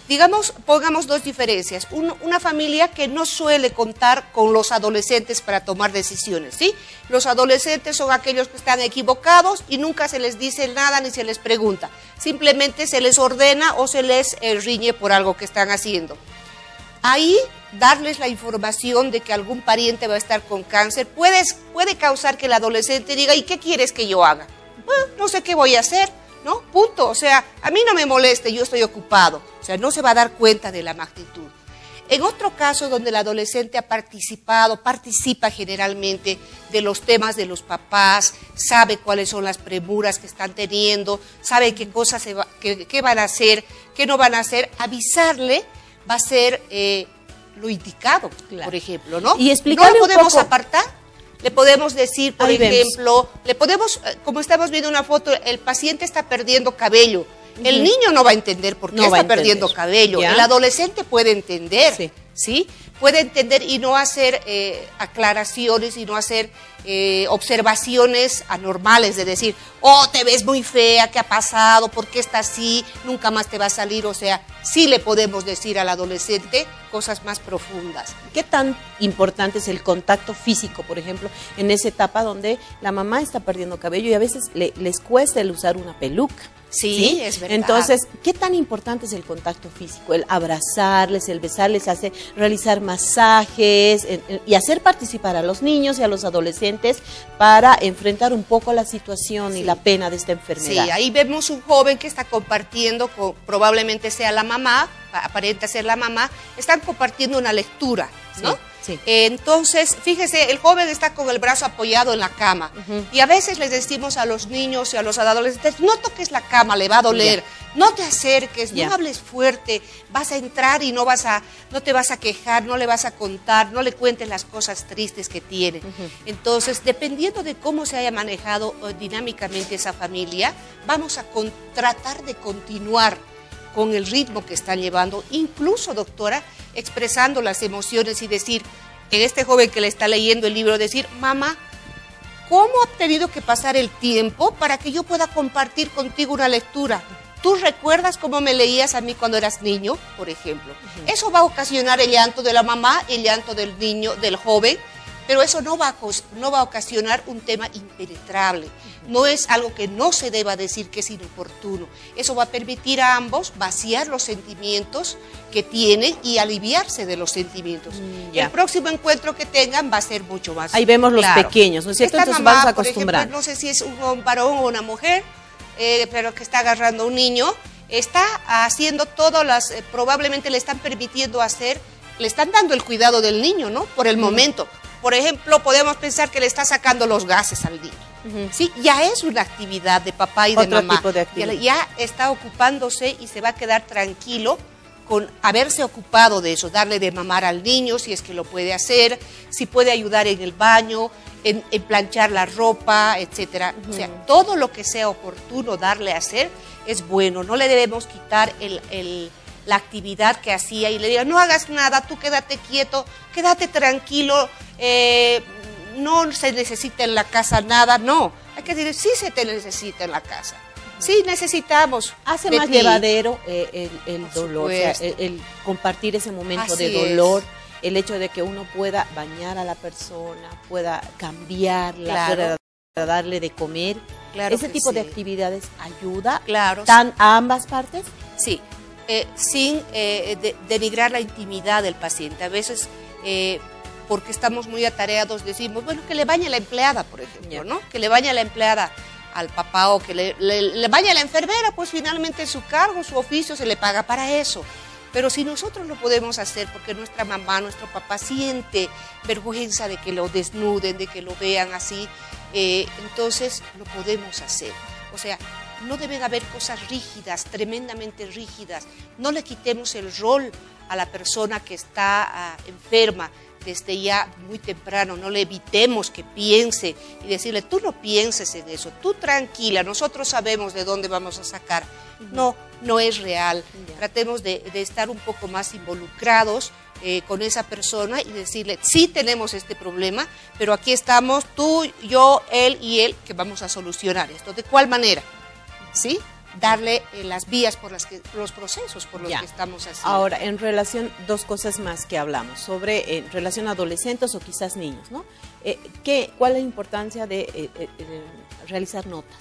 Speaker 5: Digamos, pongamos 2 diferencias. Una familia que no suele contar con los adolescentes para tomar decisiones, ¿sí? Los adolescentes son aquellos que están equivocados y nunca se les dice nada ni se les pregunta. Simplemente se les ordena o se les riñe por algo que están haciendo. Ahí, darles la información de que algún pariente va a estar con cáncer puede causar que el adolescente diga, ¿y qué quieres que yo haga? Bueno, no sé qué voy a hacer, ¿no? Punto. O sea, a mí no me moleste, yo estoy ocupado. O sea, no se va a dar cuenta de la magnitud. En otro caso donde el adolescente ha participa generalmente de los temas de los papás, sabe cuáles son las premuras que están teniendo, sabe qué cosas qué van a hacer, qué no van a hacer, avisarle va a ser lo indicado, claro, por ejemplo, ¿no?
Speaker 4: Y explicarle
Speaker 5: ¿No lo podemos apartar? Le podemos decir, por
Speaker 4: Ahí
Speaker 5: ejemplo, le podemos, como estamos viendo una foto, el paciente está perdiendo cabello. El niño no va a entender por qué está perdiendo cabello.
Speaker 4: ¿Ya?
Speaker 5: El adolescente puede entender,
Speaker 4: Sí.
Speaker 5: ¿sí? Puede entender y no hacer aclaraciones y no hacer observaciones anormales de decir, oh, te ves muy fea, ¿qué ha pasado? ¿Por qué está así? Nunca más te va a salir. O sea, sí le podemos decir al adolescente cosas más profundas.
Speaker 4: ¿Qué tan importante es el contacto físico, por ejemplo, en esa etapa donde la mamá está perdiendo cabello y a veces les cuesta el usar una peluca?
Speaker 5: Sí, es verdad.
Speaker 4: Entonces, ¿qué tan importante es el contacto físico? El abrazarles, el besarles, realizar masajes y hacer participar a los niños y a los adolescentes para enfrentar un poco la situación y la pena de esta enfermedad.
Speaker 5: Sí, ahí vemos un joven que está compartiendo, probablemente sea la mamá, aparenta ser la mamá, están compartiendo una lectura, ¿no?
Speaker 4: Sí.
Speaker 5: Entonces, fíjese, el joven está con el brazo apoyado en la cama y a veces les decimos a los niños y a los adolescentes, no toques la cama, le va a doler, no te acerques, no hables fuerte, vas a entrar y no te vas a quejar, no le vas a contar, no le cuentes las cosas tristes que tiene. Entonces, dependiendo de cómo se haya manejado dinámicamente esa familia, vamos a tratar de continuar con el ritmo que están llevando, incluso, doctora, expresando las emociones y decir, en este joven que le está leyendo el libro, decir, mamá, ¿cómo ha tenido que pasar el tiempo para que yo pueda compartir contigo una lectura? ¿Tú recuerdas cómo me leías a mí cuando eras niño, por ejemplo? Eso va a ocasionar el llanto de la mamá, el llanto del niño, del joven, pero eso no va a ocasionar un tema impenetrable. No es algo que no se deba decir que es inoportuno. Eso va a permitir a ambos vaciar los sentimientos que tienen y aliviarse de los sentimientos. El próximo encuentro que tengan va a ser mucho más
Speaker 4: Ahí vemos los
Speaker 5: claro.
Speaker 4: pequeños, ¿no es cierto?
Speaker 5: Esta
Speaker 4: Entonces
Speaker 5: mamá,
Speaker 4: vamos a
Speaker 5: por
Speaker 4: acostumbrar.
Speaker 5: ejemplo, no sé si es un varón o una mujer, pero que está agarrando a un niño, está haciendo todo probablemente le están permitiendo hacer, le están dando el cuidado del niño, ¿no? Por el momento. Por ejemplo, podemos pensar que le está sacando los gases al niño. Sí, ya es una actividad de papá y de mamá.
Speaker 4: Tipo de actividad.
Speaker 5: Ya está ocupándose y se va a quedar tranquilo con haberse ocupado de eso, darle de mamar al niño si es que lo puede hacer, si puede ayudar en el baño, en planchar la ropa, etcétera. O sea, todo lo que sea oportuno darle a hacer es bueno. No le debemos quitar la actividad que hacía y le diga, no hagas nada, tú quédate quieto, quédate tranquilo, no se necesita en la casa nada, no. Hay que decir, sí se te necesita en la casa. Sí, necesitamos.
Speaker 4: Hace más llevadero el dolor, o sea, el compartir ese momento de dolor, el hecho de que uno pueda bañar a la persona, pueda cambiarla, pueda darle de comer.
Speaker 5: Claro,
Speaker 4: ese tipo de actividades ayuda a ambas partes.
Speaker 5: Sí, sin denigrar la intimidad del paciente. A veces, porque estamos muy atareados, decimos, bueno, que le bañe la empleada, por ejemplo, ¿no? Que le bañe la empleada al papá o que le bañe la enfermera, pues finalmente su cargo, su oficio se le paga para eso. Pero si nosotros lo podemos hacer porque nuestra mamá, nuestro papá siente vergüenza de que lo desnuden, de que lo vean así, entonces lo podemos hacer. O sea, no deben haber cosas rígidas, tremendamente rígidas. No le quitemos el rol a la persona que está enferma desde ya muy temprano. No le evitemos que piense y decirle, tú no pienses en eso, tú tranquila, nosotros sabemos de dónde vamos a sacar. No, no es real. Tratemos de estar un poco más involucrados con esa persona y decirle, sí tenemos este problema, pero aquí estamos tú, yo, él y él, que vamos a solucionar esto. ¿De cuál manera? ¿Sí? Darle las vías por las que, los procesos por los que estamos haciendo.
Speaker 4: Ahora, en relación, dos cosas más que hablamos, sobre en relación a adolescentes o quizás niños, ¿no? ¿Cuál es la importancia de realizar notas?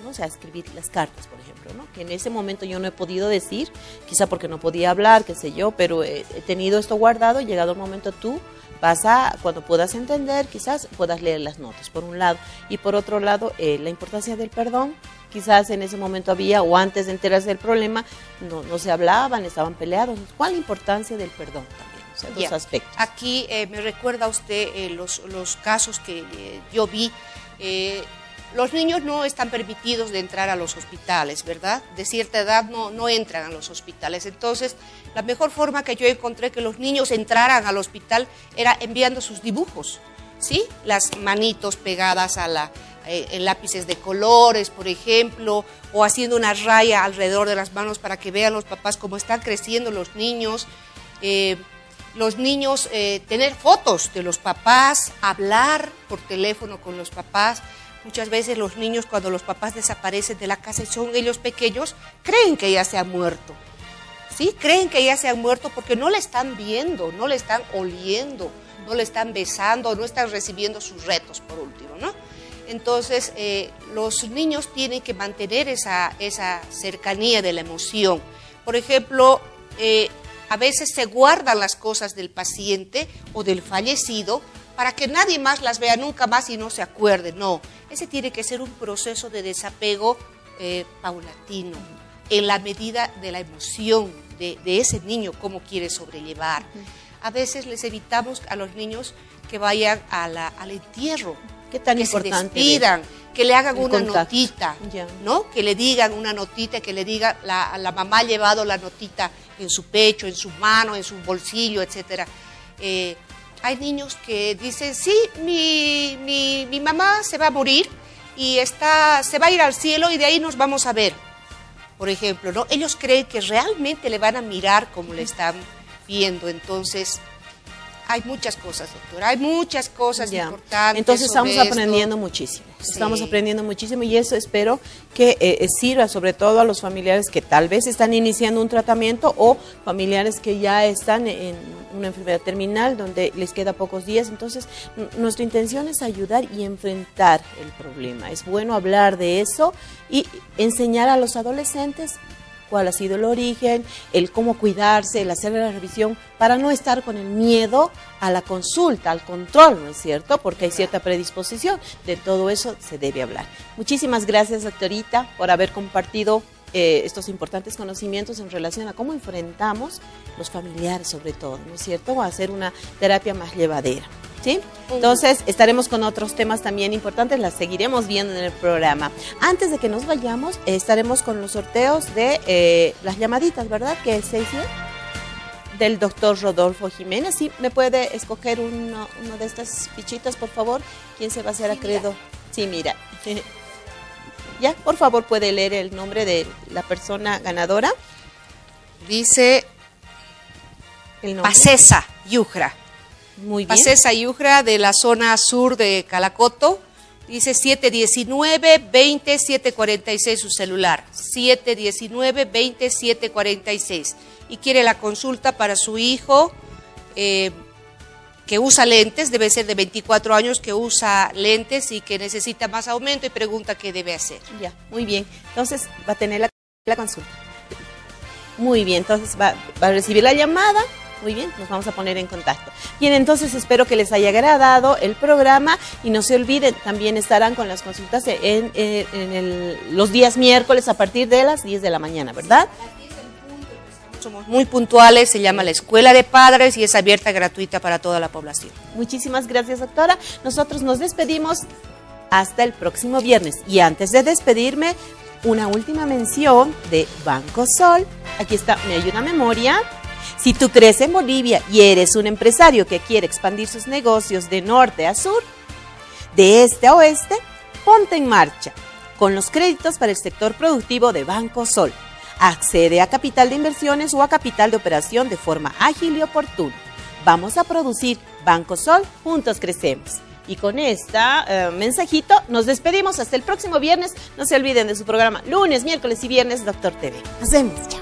Speaker 4: ¿No? O sea, escribir las cartas, por ejemplo, ¿no? Que en ese momento yo no he podido decir, quizá porque no podía hablar, qué sé yo, pero he tenido esto guardado y llegado el momento tú vas a, cuando puedas entender, quizás puedas leer las notas, por un lado. Y por otro lado, la importancia del perdón. Quizás en ese momento había, o antes de enterarse del problema, no se hablaban, estaban peleados. ¿Cuál es la importancia del perdón también? O sea, dos aspectos.
Speaker 5: Aquí me recuerda usted los casos que yo vi. Los niños no están permitidos de entrar a los hospitales, ¿verdad? De cierta edad no entran a los hospitales. Entonces, la mejor forma que yo encontré que los niños entraran al hospital era enviando sus dibujos. ¿sí? Las manitos pegadas a en lápices de colores, por ejemplo, o haciendo una raya alrededor de las manos para que vean los papás cómo están creciendo los niños. Tener fotos de los papás, hablar por teléfono con los papás. Muchas veces los niños, cuando los papás desaparecen de la casa y son ellos pequeños, creen que ya se ha muerto. ¿Sí? Creen que ya se han muerto porque no le están viendo, no le están oliendo, no le están besando, no están recibiendo sus retos, por último, ¿no? Entonces, los niños tienen que mantener esa cercanía de la emoción. Por ejemplo, a veces se guardan las cosas del paciente o del fallecido para que nadie más las vea nunca más y no se acuerde. No, ese tiene que ser un proceso de desapego paulatino, en la medida de la emoción de ese niño, cómo quiere sobrellevar. A veces les evitamos a los niños que vayan al entierro,
Speaker 4: ¿Qué tan
Speaker 5: que
Speaker 4: importante
Speaker 5: se despidan, que le hagan una
Speaker 4: contacto?
Speaker 5: notita,
Speaker 4: Ya.
Speaker 5: ¿no? Que le digan una notita, que le diga, la mamá ha llevado la notita en su pecho, en su mano, en su bolsillo, etc. Hay niños que dicen, sí, mi mamá se va a morir y se va a ir al cielo y de ahí nos vamos a ver, por ejemplo, ¿no? Ellos creen que realmente le van a mirar como le están viendo. Entonces, hay muchas cosas, doctora, hay muchas cosas importantes.
Speaker 4: Entonces estamos
Speaker 5: sobre
Speaker 4: aprendiendo
Speaker 5: esto.
Speaker 4: muchísimo,
Speaker 5: Sí.
Speaker 4: estamos aprendiendo muchísimo y eso espero que sirva sobre todo a los familiares que tal vez están iniciando un tratamiento o familiares que ya están en una enfermedad terminal donde les queda pocos días. Entonces nuestra intención es ayudar y enfrentar el problema. Es bueno hablar de eso y enseñar a los adolescentes cuál ha sido el origen, el cómo cuidarse, el hacer la revisión, para no estar con el miedo a la consulta, al control, ¿no es cierto? Porque hay cierta predisposición. De todo eso se debe hablar. Muchísimas gracias, doctorita, por haber compartido estos importantes conocimientos en relación a cómo enfrentamos los familiares, sobre todo, ¿no es cierto? A hacer una terapia más llevadera. ¿Sí? Entonces estaremos con otros temas también importantes, las seguiremos viendo en el programa. Antes de que nos vayamos, estaremos con los sorteos de las llamaditas, ¿verdad? Que se hicieron del doctor Rodolfo Jiménez. ¿Sí? ¿Me puede escoger uno de estas fichitas, por favor? ¿Quién se va a hacer acreedor? Sí, mira. Ya, por favor, puede leer el nombre de la persona ganadora.
Speaker 5: Dice
Speaker 4: El nombre.
Speaker 5: Pacesa Yujra.
Speaker 4: Muy bien.
Speaker 5: Pacesa Yujra, de la zona sur de Calacoto. Dice 719-20-746 su celular. 719-20-746. Y quiere la consulta para su hijo que usa lentes, debe ser de 24 años, que usa lentes y que necesita más aumento y pregunta qué debe hacer.
Speaker 4: Ya, muy bien. Entonces va a tener la consulta. Muy bien, entonces va a recibir la llamada. Muy bien, nos vamos a poner en contacto. Bien, entonces espero que les haya agradado el programa y no se olviden, también estarán con las consultas los días miércoles a partir de las 10 de la mañana, ¿verdad?
Speaker 5: Somos muy puntuales, se llama la Escuela de Padres y es abierta gratuita para toda la población.
Speaker 4: Muchísimas gracias, doctora. Nosotros nos despedimos hasta el próximo viernes. Y antes de despedirme, una última mención de Banco Sol. Aquí está, me ayuda memoria. Si tú crees en Bolivia y eres un empresario que quiere expandir sus negocios de norte a sur, de este a oeste, ponte en marcha con los créditos para el sector productivo de Banco Sol. Accede a capital de inversiones o a capital de operación de forma ágil y oportuna. Vamos a producir Banco Sol, juntos crecemos. Y con este mensajito nos despedimos hasta el próximo viernes. No se olviden de su programa lunes, miércoles y viernes, Doctor TV. Nos vemos, chao.